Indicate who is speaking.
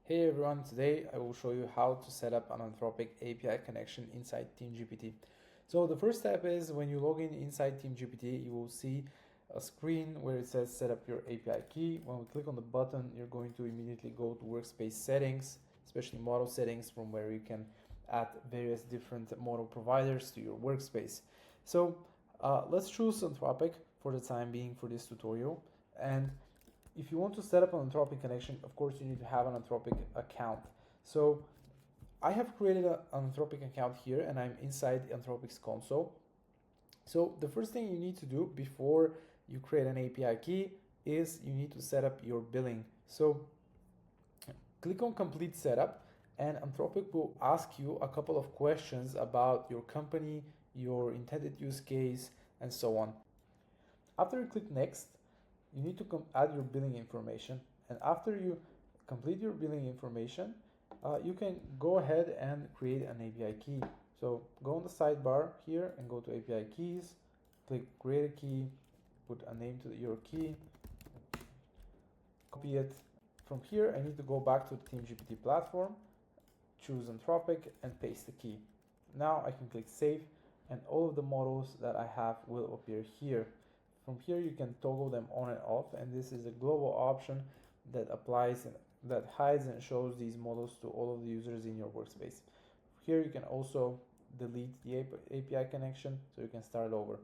Speaker 1: Hey everyone, today I will show you how to set up an Anthropic API connection inside Team-GPT. So the first step is when you log in inside Team-GPT, you will see a screen where it says set up your API key. When we click on the button, you're going to immediately go to workspace settings, especially model settings, from where you can add various different model providers to your workspace. So let's choose Anthropic for the time being for this tutorial. And if you want to set up an Anthropic connection, of course, you need to have an Anthropic account. So I have created an Anthropic account here and I'm inside Anthropic's console. So the first thing you need to do before you create an API key is you need to set up your billing. So click on complete setup and Anthropic will ask you a couple of questions about your company, your intended use case, and so on. After you click next, you need to add your billing information, and after you complete your billing information, you can go ahead and create an API key. So go on the sidebar here and go to API keys, click create a key, put a name to your key, copy it. From here I need to go back to the Team-GPT platform, choose Anthropic and paste the key. Now I can click save and all of the models that I have will appear here. From here you can toggle them on and off, and this is a global option that applies and that hides and shows these models to all of the users in your workspace. Here you can also delete the API connection so you can start over.